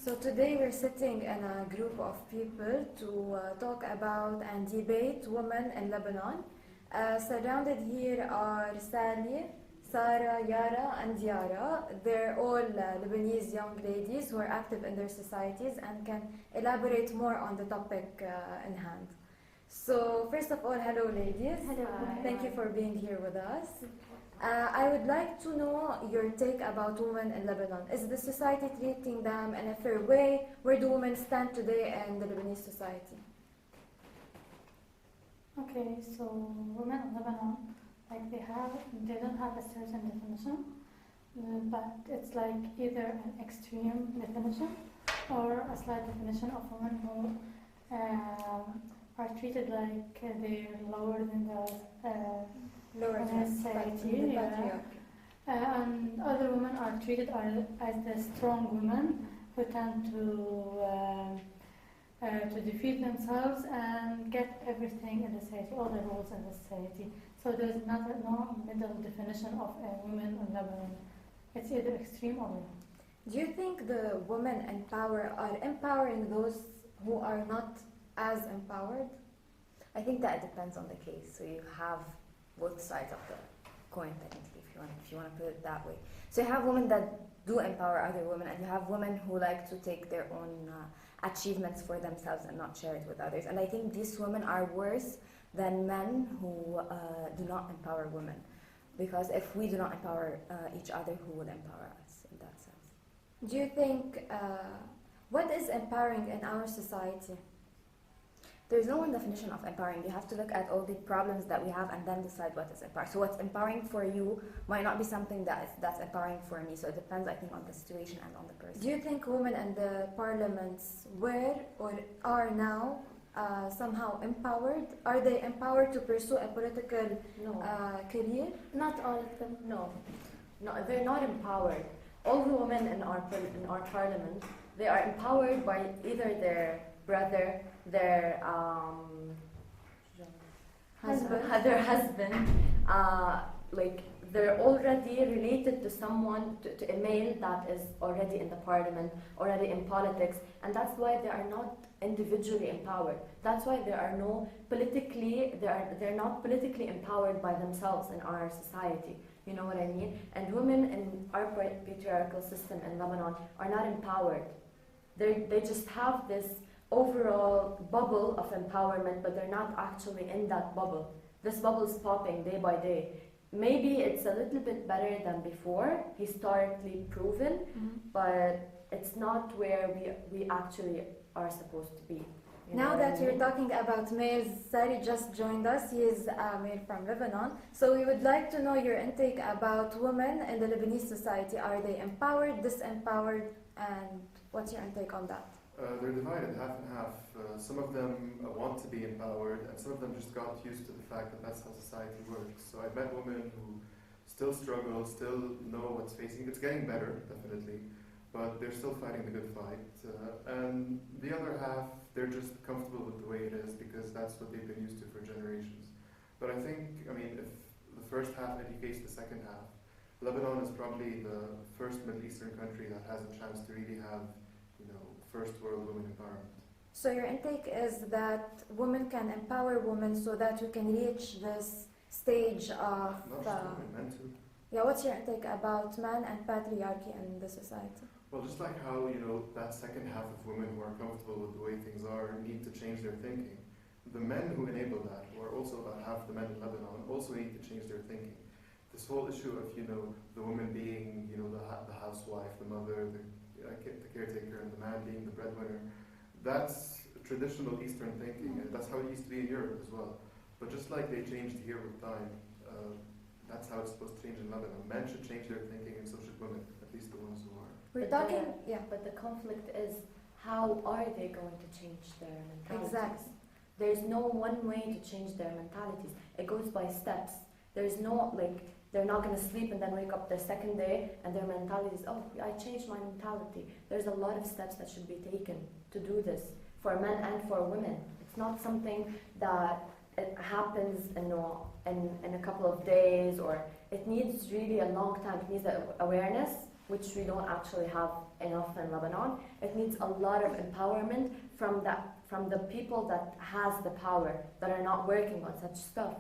So today we're sitting in a group of people to talk about and debate women in Lebanon. Surrounded here are Sally, Sarah, Yara, and Yara. They're all Lebanese young ladies who are active in their societies and can elaborate more on the topic in hand. So first of all, hello ladies. Hello. Thank you for being here with us. I would like to know your take about women in Lebanon. Is the society treating them in a fair way? Where do women stand today in the Lebanese society? Okay, so women in Lebanon, they don't have a certain definition, but it's like either an extreme definition or a slight definition of women who are treated like they're lower than the society, and other women are treated as the strong women who tend to defeat themselves and get everything in the society, all the rules in the society. So there's no middle definition of a woman in Lebanon. It's either extreme or low. Do you think the women are empowering those who are not as empowered? I think that it depends on the case. So you have both sides of the coin, technically, if you want to put it that way. So you have women that do empower other women, and you have women who like to take their own achievements for themselves and not share it with others. And I think these women are worse than men who do not empower women, because if we do not empower each other, who will empower us in that sense? Do you think what is empowering in our society? There's no one definition of empowering. You have to look at all the problems that we have and then decide what is empowering. So what's empowering for you might not be something that's empowering for me. So it depends, I think, on the situation and on the person. Do you think women in the parliaments were or are now somehow empowered? Are they empowered to pursue a political career? Not all of them, no, they're not empowered. All the women in our parliament, they are empowered by either their brother, their husband, like they're already related to someone, to a male that is already in the parliament, already in politics, and that's why they are not individually empowered. That's why they're not politically empowered by themselves in our society. You know what I mean? And women in our patriarchal system in Lebanon are not empowered. They just have this overall bubble of empowerment, but they're not actually in that bubble. This bubble is popping day by day. Maybe it's a little bit better than before, historically proven, but it's not where we actually are supposed to be. Now that you're talking about males, Sari just joined us. He is a male from Lebanon. So we would like to know your intake about women in the Lebanese society. Are they empowered, disempowered, and what's your intake on that? They're divided half and half. Some of them want to be empowered, and some of them just got used to the fact that that's how society works. So I've met women who still struggle, still know what's facing. It's getting better, definitely, but they're still fighting the good fight. And the other half, they're just comfortable with the way it is because that's what they've been used to for generations. But I think, if the first half educates the second half, Lebanon is probably the first Middle Eastern country that has a chance to really have first world women empowerment. So your intake is that women can empower women so that we can reach this stage of... Not just women, men too. Yeah, what's your intake about man and patriarchy in the society? Well, just like how, that second half of women who are comfortable with the way things are need to change their thinking. The men who enable that, who are also about half the men in Lebanon, also need to change their thinking. This whole issue of, the woman being, the housewife, the mother, the caretaker, and the man being the breadwinner, that's traditional Eastern thinking, and that's how it used to be in Europe as well. But just like they changed here with time, that's how it's supposed to change in Lebanon. Men should change their thinking, and so should women, at least the ones who are. But the conflict is, how are they going to change their mentalities? Exactly. There's no one way to change their mentalities. It goes by steps. There's no, they're not going to sleep and then wake up the second day and their mentality is, I changed my mentality. There's a lot of steps that should be taken to do this for men and for women. It's not something that it happens in a couple of days, or it needs really a long time. It needs awareness, which we don't actually have enough in Lebanon. It needs a lot of empowerment from the people that has the power, that are not working on such stuff.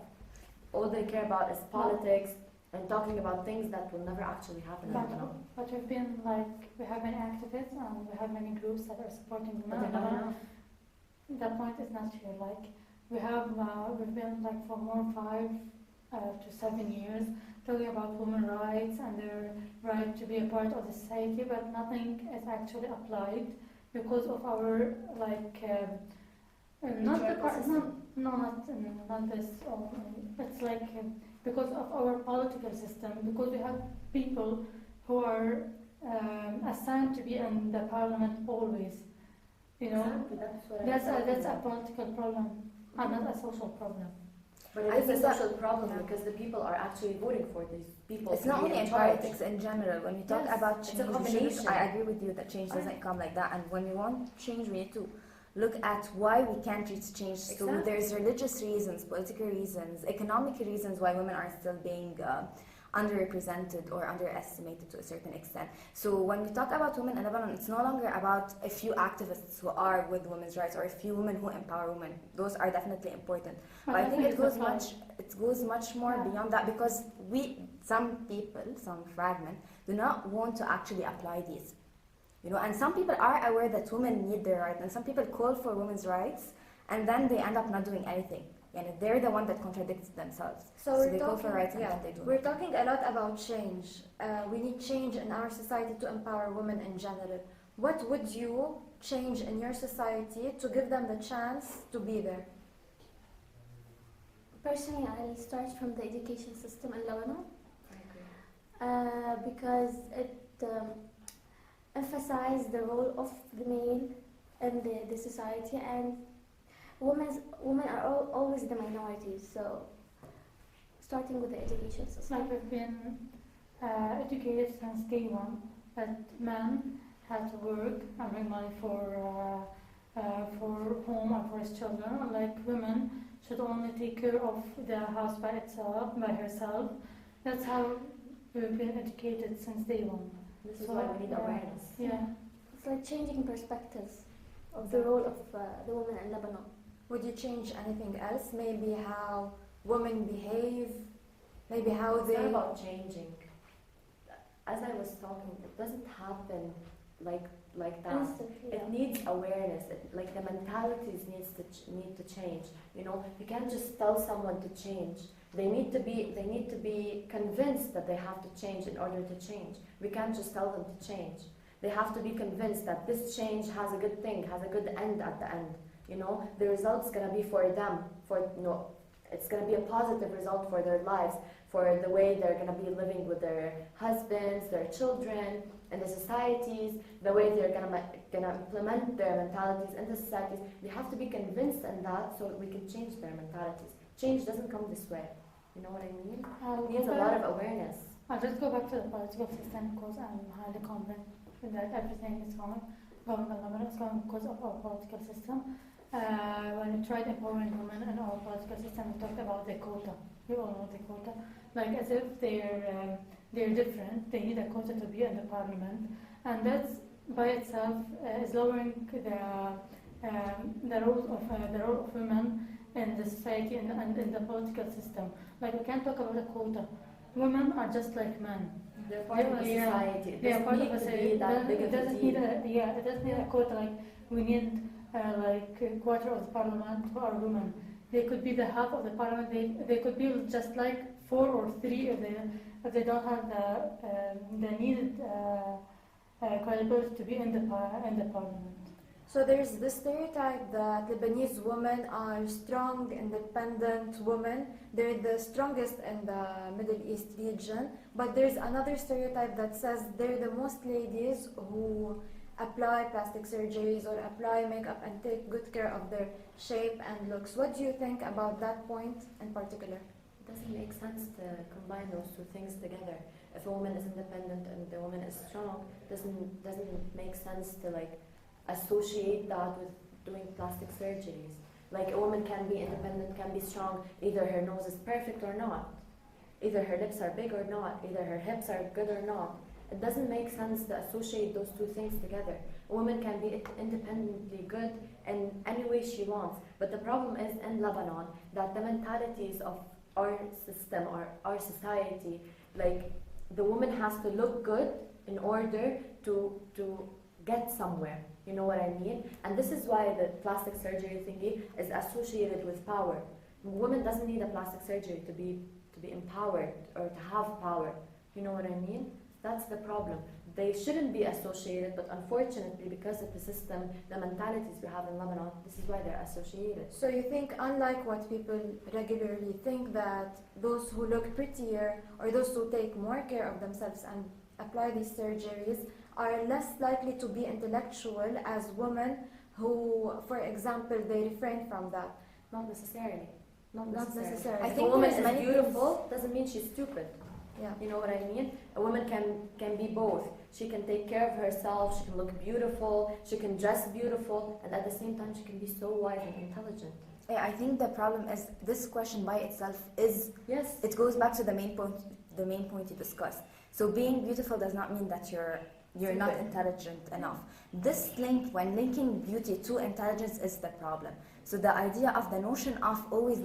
All they care about is politics and talking about things that will never actually happen in Lebanon. But we have many activists and we have many groups that are supporting But women. they're not enough. That point is not true. We've been for more 5 to 7 years talking about women's rights and their right to be a part of the society, but nothing is actually applied because of our not this. It's because of our political system. Because we have people who are assigned to be in the parliament always. Exactly, That's a political problem and not a social problem. But it is a social problem because the people are actually voting for these people. It's not only in politics in general. When we talk about it's a change, combination. I agree with you that change doesn't come like that. And when we want change, we need to look at why we can't reach change. So Exactly. there's religious reasons, political reasons, economic reasons why women are still being underrepresented or underestimated to a certain extent. So when we talk about women in Lebanon, it's no longer about a few activists who are with women's rights or a few women who empower women. Those are definitely important. But I think it goes much more beyond that, because some people, some fragment, do not want to actually apply these. And some people are aware that women need their rights, and some people call for women's rights, and then they end up not doing anything. And they're the one that contradicts themselves. So they call for rights and then they do. We're talking a lot about change. We need change in our society to empower women in general. What would you change in your society to give them the chance to be there? Personally, I'll start from the education system in Lebanon. I agree. Because it emphasizes the role of the male in the society, and women are always the minorities. So, starting with the education system. We've been educated since day one that men have to work and bring money for home and for his children, unlike women should only take care of the house by herself. That's how we've been educated since day one. This is why we need awareness. Yeah. It's like changing perspectives of the role of the women in Lebanon. Would you change anything else? Maybe how women behave? Maybe how It's they... not about changing. As I was talking, it doesn't happen like that. Instantly, It needs awareness. The mentalities need to change. You can't just tell someone to change. They need to be convinced that they have to change in order to change. We can't just tell them to change. They have to be convinced that this change has a good thing, has a good end at the end. The result's gonna be for them. It's gonna be a positive result for their lives, for the way they're gonna be living with their husbands, their children, and the societies, the way they're gonna implement their mentalities in the societies. They have to be convinced in that so we can change their mentalities. Change doesn't come this way. You know what I mean? It needs a lot of awareness. I'll just go back to the political system because I'm highly confident that everything is going in Lebanon is going because of our political system. When we tried empowering women in our political system, we talked about the quota. We all know the quota. As if they're different, they need a quota to be in the parliament, and that's by itself is lowering the role of women in the society and in the political system. We can't talk about a quota. Women are just like men. They're part of the society. It doesn't need to be that big of a deal. It doesn't need a quota we need a quarter of the parliament for our women. They could be the half of the parliament. They could be just 4 or 3 if they don't have the needed credibility to be in the parliament. So there's the stereotype that Lebanese women are strong, independent women. They're the strongest in the Middle East region. But there's another stereotype that says they're the most ladies who apply plastic surgeries or apply makeup and take good care of their shape and looks. What do you think about that point in particular? It doesn't make sense to combine those two things together. If a woman is independent and the woman is strong, doesn't make sense to associate that with doing plastic surgeries. A woman can be independent, can be strong, either her nose is perfect or not, either her lips are big or not, either her hips are good or not. it doesn't make sense to associate those two things together. A woman can be independently good in any way she wants, but the problem is in Lebanon that the mentalities of our system or our society, like the woman has to look good in order to get somewhere. You know what I mean? And this is why the plastic surgery thingy is associated with power. A woman doesn't need a plastic surgery to be empowered or to have power. You know what I mean? That's the problem. They shouldn't be associated, but unfortunately, because of the system, the mentalities we have in Lebanon, this is why they're associated. So you think, unlike what people regularly think, that those who look prettier or those who take more care of themselves and apply these surgeries are less likely to be intellectual as women who, for example, they refrain from that? Not necessarily. Not Not necessarily. necessarily. I If think a woman there's is many beautiful, doesn't mean she's stupid. Yeah. You know what I mean? A woman can be both. She can take care of herself, she can look beautiful, she can dress beautiful, and at the same time she can be so wise and intelligent. Yeah, I think the problem is this question by itself is, Yes. it goes back to the main point you discussed. So being beautiful does not mean that you're not intelligent enough. This link, when linking beauty to intelligence, is the problem. So the idea of the notion of always